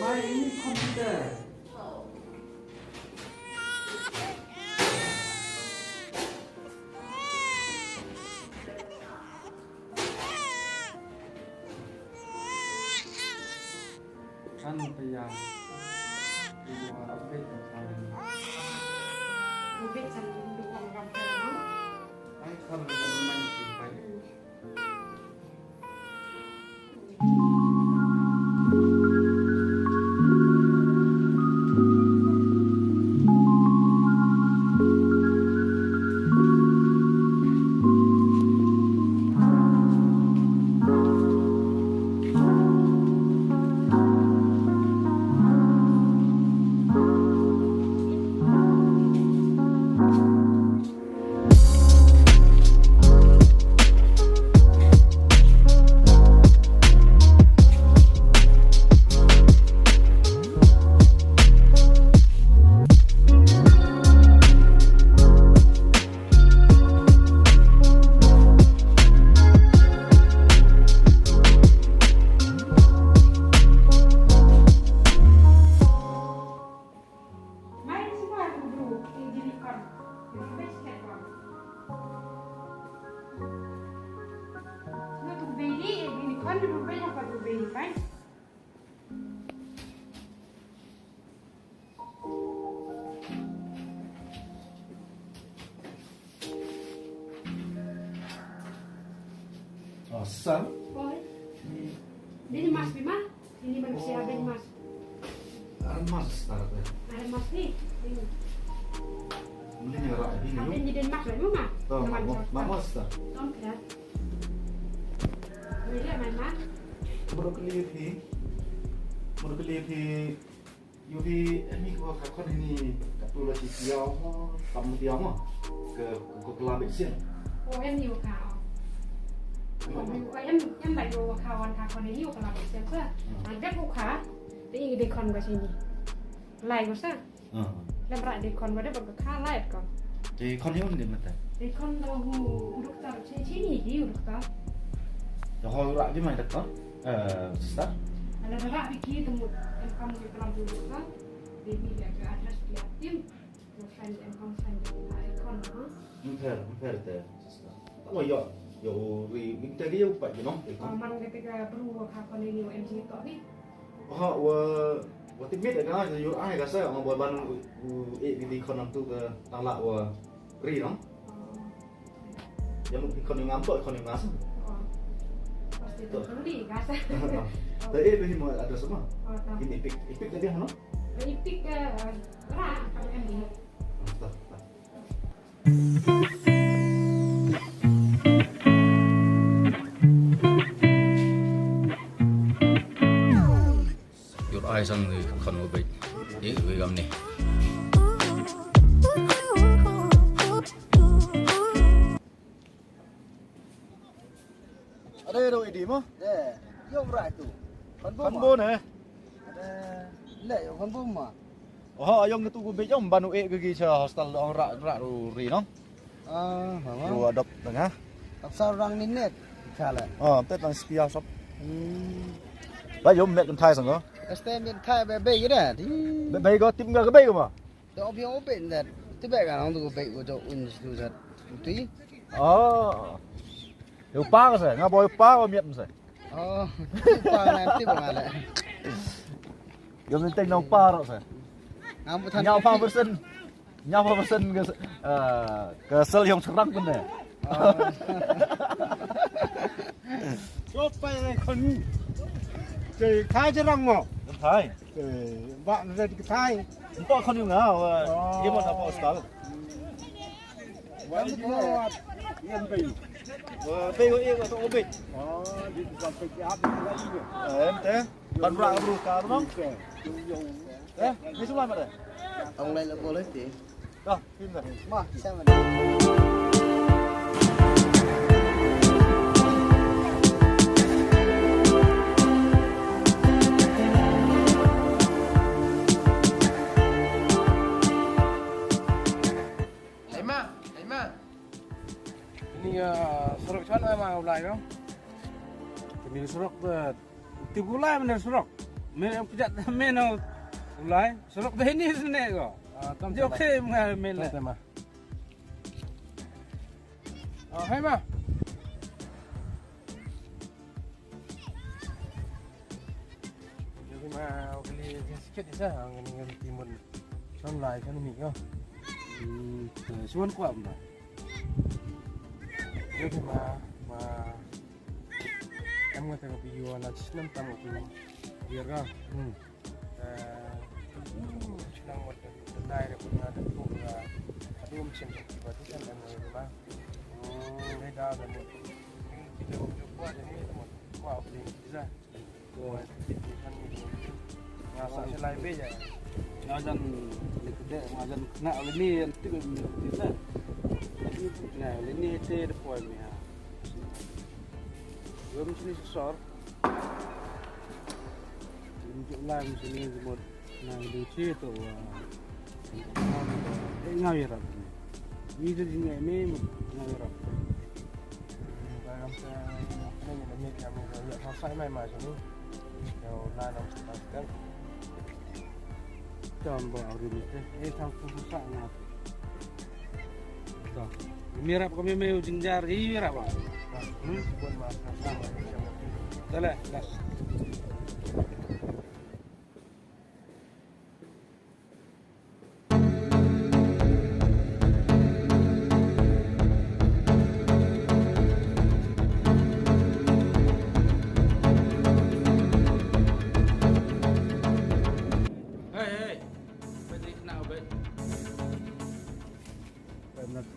main komputer. Kan payah dua update sekali. Update sama dua orang kan? Ai kalau kita main sampai Asal? Boleh. Ini mas Bima, ini manusia ada mas. Mas taruh ya. Ada mas nih. Ini. Ini ngerak ini. Ada jadi mas lagi mah. Oh, mas tak. Tongkat. Ini main mas. Baru kelihatan. Baru kelihatan. Yudi ini kau kakak ini kapula cipiau, tamu tiang mah ke kota Besin. Oh em nhiều khảo. Em lại đồ khảo ăn khảo còn nhiều khảo được xem chưa? Anh biết không khá? Thì đi con vào sini. Lại có sao? Làm lại đi con vào đây bằng khá lại còn. Jadi kon hiu ni mata. Đi con đâu dokter sini đi dokter. Jauh rak je mai tak? Start. Ada berak fikir temu em kamu di dalam dulu kan? Baby dia ke atas dia tim. Bukan em kamu saja ikon ha. Mumpher te. Oh yo ri kita dia upat je noh. Man ketika beru kapan ini em cerita ni. Oh wa timit kan yo ai ka sa ngobol ban di kon tu ke tang la wa ri noh. Yang kon yang ngampok kon yang ngas. Pasti tu beli gas. Tapi ini mau ada semua. Ini ipik tadi ano? Ipik rak kalau em ni. Yur ai sang người khăn ngồi bịch đi về gầm này. Ada do idi mo? Yung right tu. Kan bon eh. Le yung kan bom mah. Oh ayong tu bịch om banu ke gi cha hostel ong rak ri noh. Mama. Ru adop tengah. Tapsa orang ni net. Chala. Tet lang spia shop. Ba yom mek kan thai sang go. Este miền Thái về bây cái này thì Bay go tim ga ke bay go ma. đó phía ông bệnh thật. Thế vậy cả ông tụi bệnh của chỗ un tu thật. Tí. Yo pa ka sa, nga boy pa ko miet sa. Qua này tiếp vào lại. Yo min teng nang pa ro sa. Ang một thằng. Nhau pa person. Nhau pa person ke sel yang serang pun ne. Chốt bay này con trời thái chứ răng ngọ Thai. bạn ra cái thái Pa kon yung nga, ye mo na pa hostel. vậy nó nhân bình Bay go e ko bịch. đi còn phải áp lại đi Em te. Ban ra ru ka no. được dùng Ni sumai ma de. Ông này là cô lấy tiền. Dah, film dah. Mà xem mà. ini serok sana mah ulai kan ini serok tiap ulai bener serok Main kejap main au. Ulai. Serok dah ini sini ko. Dia okey main lah. Tema. Hai ma. Jadi ma beli sikit saja dengan timun. Son lai kan ni ko. Suan kuat ma. Jadi ma em kata kopi yuan nak senam tamu tu biar kan. Senang buat tendai dia punya ada tu ada macam tu berarti kan ada rumah. Đây đó là một cái điều chúng qua thì một khoa học thì ra rồi thì thân nhà sản sẽ lại bây giờ Ngajan gede ngajan kena ini itu bisa. Nah, ini itu poinnya. Belum sini sesor. Tunjuk lang sini semut. Nah, di situ. Ngawir. Ini jadi ini ngawir. dalam ini namanya kami lihat masa mai mai sini yang lain harus dipastikan Coba hari ini sangku susah ngat. Tuh, mirap kami mau jenjar mirap apa? buat masa sama macam Dah dah.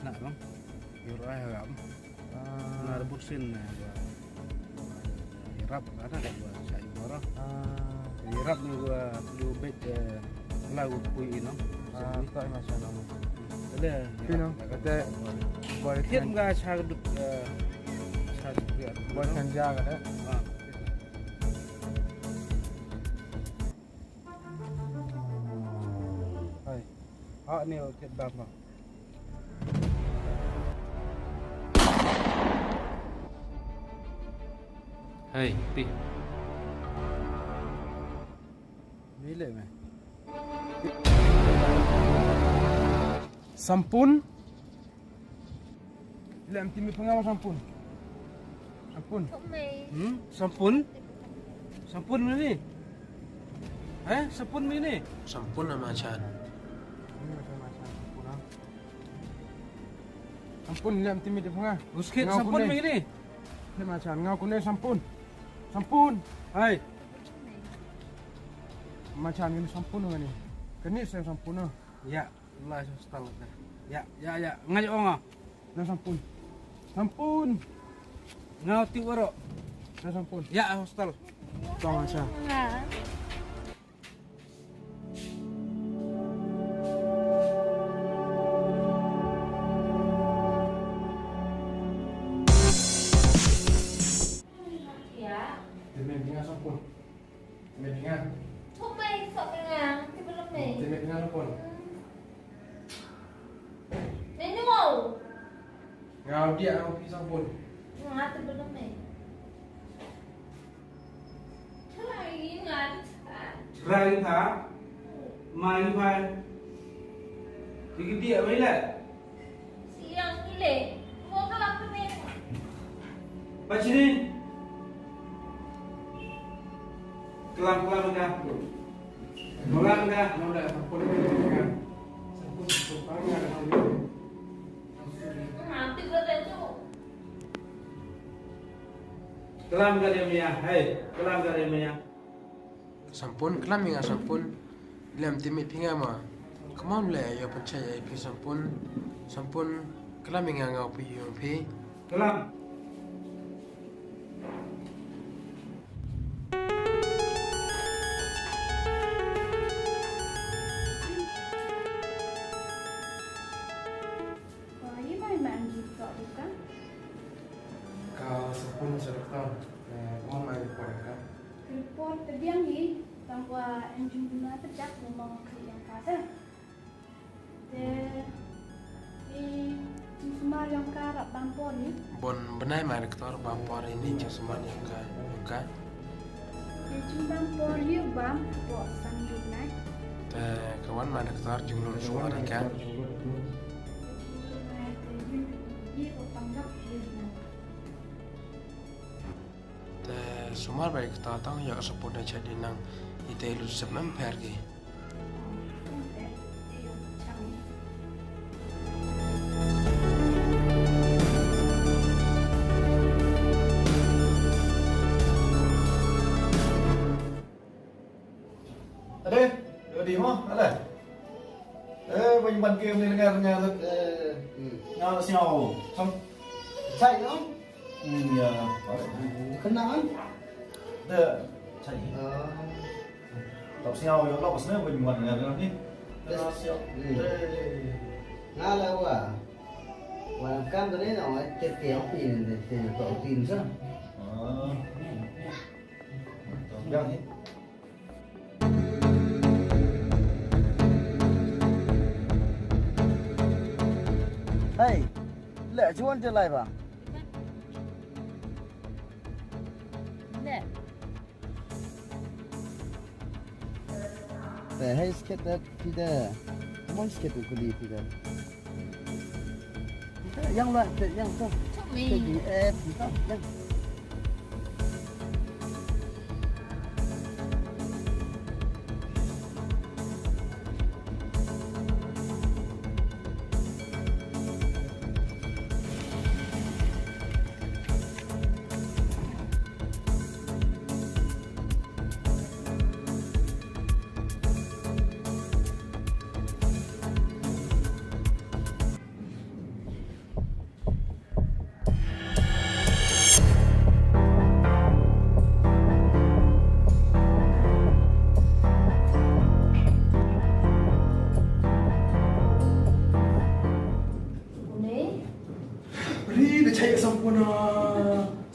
Nak bang, yurai agam. Nak rebut sin, rap ada kan gua saya borah. Rap ni gua lu bet lagu kui ino. tak macam nama Ada. Pino kata buat Hit enggak sagduk sagduk. buat kanja kata Hai. Hak ni hit bapa. Hei, pi. Bila meh? sampun Lam timi pengawas sampun Sampun? Sampun ni? Sampun ni? Sampun nama Chan. sampun lam timi di pengawas Uskit sampun ni? ni macam ngau kune sampun Hai. macam ini sampun ni kini saya sampun Ya, Allah stal. Ya. Ngayo nga. na sampun Ngau ti waro. na sampun Ya, hostel. tak macam Timin sampun timin Không mày sợ cái ngàng thì bên lâm mày timin sampun Nên đúng không? ngau dia ngau pi sampun Ngã từ bên lâm mày Thế là ý ngã Rai tha. Mai phai. Dikit dia mai lah. Siang gile Mau ke lampu mày Baca ni. Kelam dah. Kelam dah. ngau dah sampun sampun supaya ada Ngã từ bên đây chứ Kelam dah dia punya. Hai, kelam dah dia punya. Sampun kelam yang sampun lam timi pinga ma. Kemau le ya percaya pi sampun kelam yang ngau pi yung pi. Kelam. kau sampun serta kau mai kuat Report terbiang ni tanpa enjin guna terjak memang yang kasa. Di semua yang karap tampon ni. Bon benai mai rektor bampor ini cuma yang ka. Jumbang Polio Bam, buat sanggup naik. Kawan mana doktor jumlah semua mereka. Semua baik kita tahu ya sepuluh jadi nang itu lu sebelum pergi. Đi hả? Đây. Ê, mình bật game lên nghe nghe được. Nào là xèo xong. Chạy không? Dạ. Kenal? Đây. Chạy. Tập xèo nó lọc xuống mình bật nghe được đi. Nào xèo. Nga lâu à? Mà cam cái đấy rồi, chết kéo tiền để tổ tiền chứ. Đang đi. Hey, lệ chuan trở lại vào. Lệ. Để hay skate that pida, muốn skate được cái gì pida. Yang loại, yang không. Cái gì em không, yang.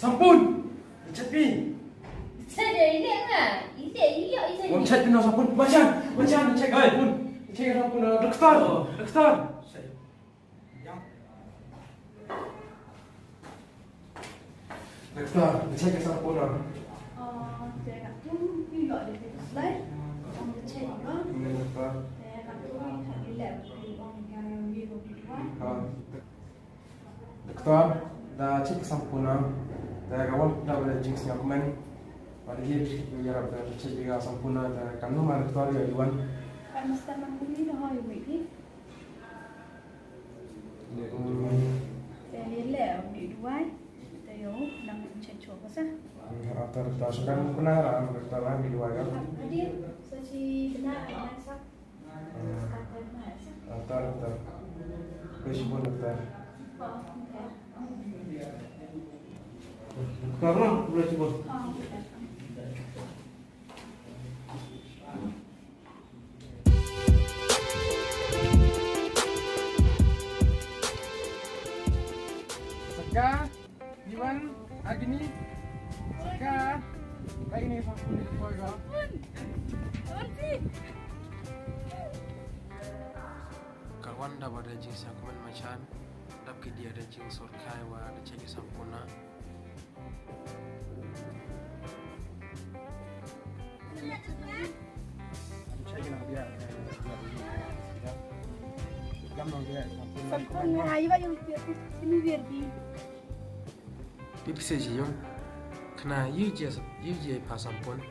Sampun. Cepi. Saya ini enggak. Ini. Om cek dina sampun. Macam cek sampun. Cek sampun doktor. Doktor, cek sampun. Saya nak pun juga di slide. Kamu cek kan? Doktor. Saya nak pun tak lab di orang yang biru di luar. Doktor, dah cek sampun. Dah kawan dah boleh jinx yang komen. Pada dia biar apa cek juga sampun. Dah kamu mana doktor ya Iwan. Kan mesti mampu ni dah hari ini. Saya lab di luar. Saya nak cek coba sah. Doktor sekarang benar doktor di luar kan? Hadir, saya benar masak. Doktor. Besok doktor. Karena boleh coba. Seka, Iwan, Agni, Seka, kayak ini sampun di keluarga. Kawan dah pada jenis akuman macam, tapi dia ada jenis surkai wa ada cek sampuna. Sampun ayu yang ini biar di. Pipi saja yung, kena you je pas sampun.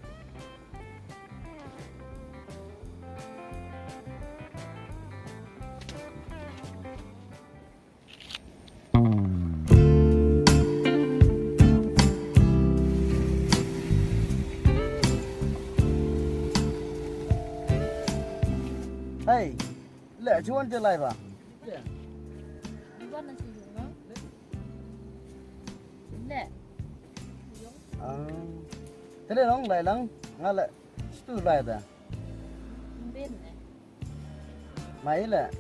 Hey, lệ chuan trở lại vào. Iwan nasi juga. Lệ. Thế nên nó lại lắm, nga lại tu lại ta. Bên này. Máy là.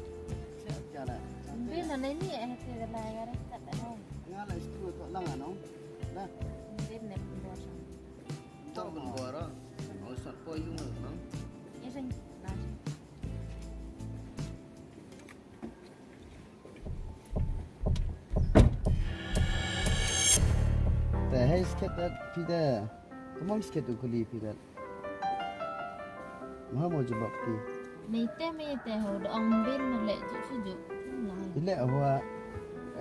Bên là này nè, thì là cái đấy thật đấy không? Nga lại tu tu lăng à nó. Đó. Bên này cũng có xong. Tao còn gọi đó. Nó sọt coi dung rồi nó. Ini sing nasi. Để hay skate that pida. Kamu sikit tu kuli pirat. Maha mau jebak ti. Mete ho dong bin lek sujuk. Bila awak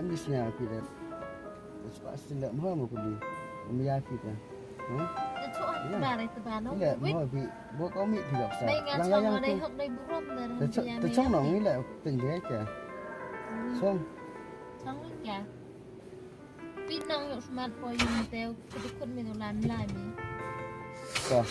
andisnya pirat. Pasti lek maha mau kuli. Umia kita. Itu bare tu bano. Lek maha bi bo kau mi tidak sah. Yang ada hok dai burom dah. Tercong nong ni lek tinggi aja. Song. Song ya. Pinang yuk smart po yung teo kedukun mi tu lam mi. Kah.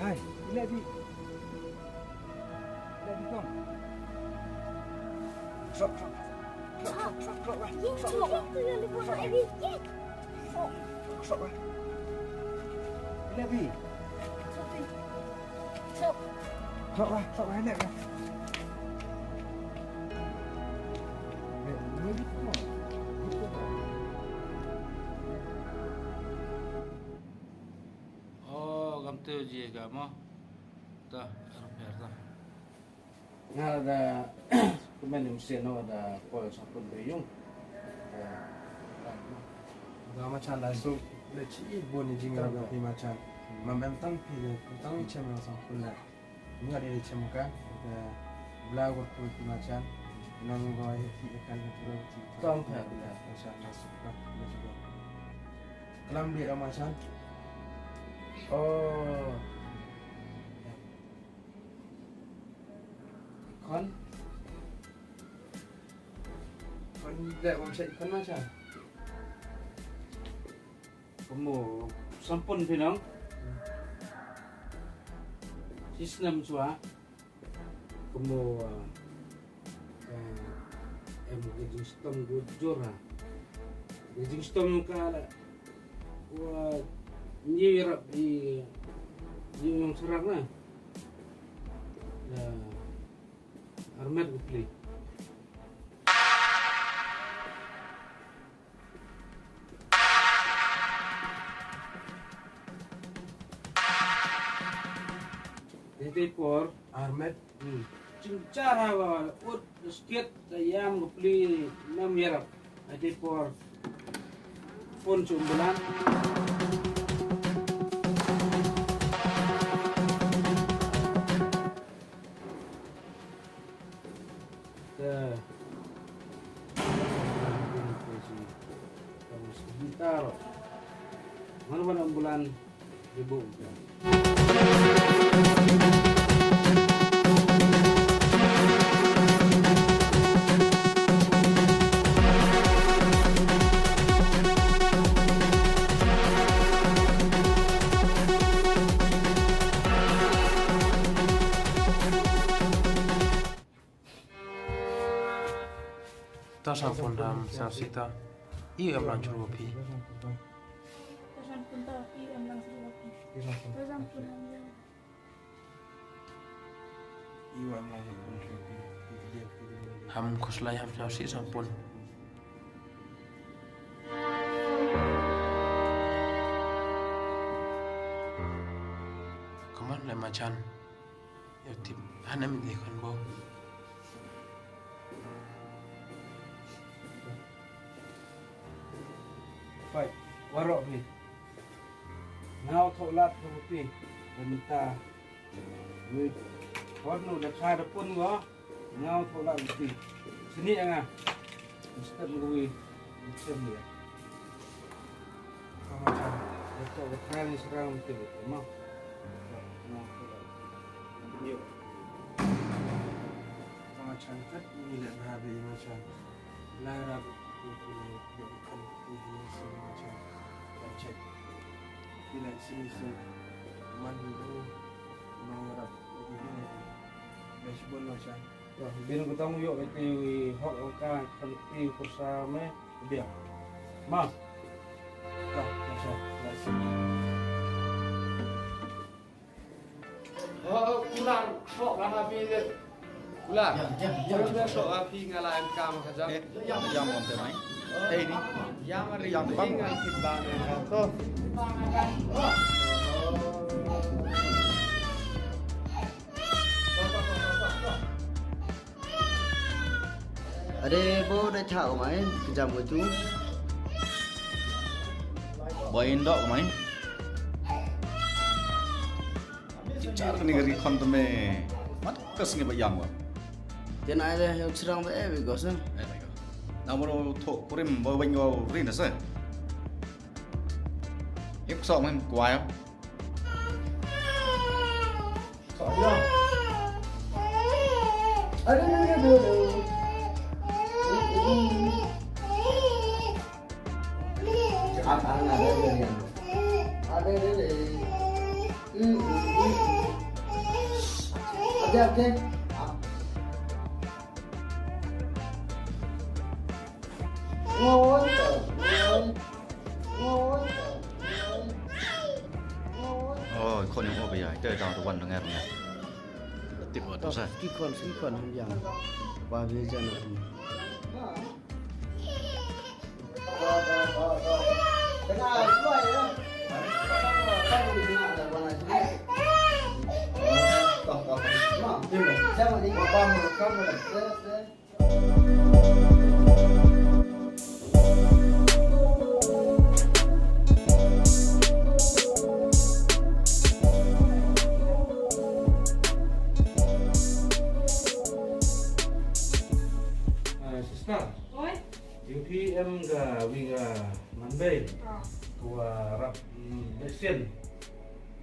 Hai, lihat di. Lihat di kau. Sok. Sok. Lihat di. Sok lihat kan. Teu je gamo. Tah, repair tah. Nga ada kumen yung seno ada koil sampun beriung. Dah macam lah so leci ibu ni jingga berapa macam. Mamam tang pi tang macam yang sampun lah. Enggak dia macam kan. Ada belau waktu macam. Nang goi ikan itu. Sampai bila macam masuk kan. Kelam dia macam. oh Kon tidak bisa ikan macam. kamu sampun pinang sistem sua kamu gajing sistem gujur lah gajing sistem kala wa nyirap di yung serang na armet kupli jadi por Armet cincara wa ut skit ayam kupli nam yarap jadi por phone cumbulan sebentar mana bulan ribu tak sampun dalam sita. Iya melanjut kopi. Pesan pun tak yang langsung lagi. Pesan pun yang Iya melanjut kopi. Ham kuslai ham sasi sampun. Kaman le macan. Ya tip hana min ikan bo. baik warok ni ngau tholat kopi dan minta duit warno dah kada pun go ngau tholat kopi sini anga mesti ngui macam ni macam betul betul ni serang betul mau yuk Macam kat ni lah hari macam lara bukan macam cek bila sini mandu mengarap begini dashboard macam biar kita mau yuk kita hok angka kanti bersama dia mah macam kurang sok lah api dia. Kula. Jangan sok api ngalah kam kajak. Yang mau termain? Ini. Yang ada Yang bang. tinggal timbang. Tuh. Ada bo dah cak main kejam itu. Bayin dok main. Cara ni gari kontme. Mat kesini bayang wa. Dia nak ada yang serang be because. Namun thọ kurim bao bánh vào rin là sao? Em sợ em quái không? Sợ chưa? Ada yang bodoh. Apa ada yang? Ada ada. Ada okey. Ngồi Ôi, con những bây giờ chơi trò tụi quanh thằng em này. Tiếp vào đâu sao? Kí con không dám. Qua về cho nó. Cái nào xuôi đó. Cái gì nào là con này xuôi. Còn. Nó, sao mà đi qua một con rồi đấy. Oi. UPM ga wiga manbe tua rap besen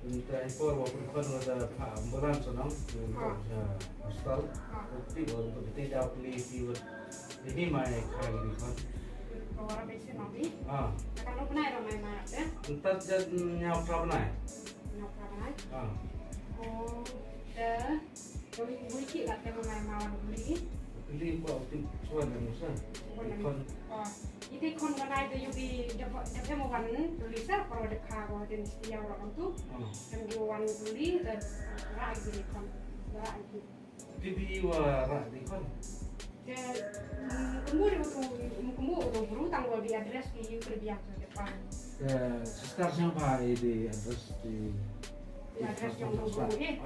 untuk impor walaupun ada pemberan senang untuk hostel bukti untuk tidak beli ini mai kali ini kan Orang besi nabi. kalau pernah ramai mana ya? entar jadi nyau pernah Ramai. oh Jadi gue cik lah temu mai mawan beli. beli buat untuk cuan dan musa Jadi kon kanai tu yubi dapat mau wan beli sah kalau dekat kalau jenis dia orang tu yang dia wan beli dan rak beli kon rak itu. Tibi wa rak di kon. Kemur tu berutang gua di address di terbiasa depan. Sekarang siapa di address di address yang tu ni.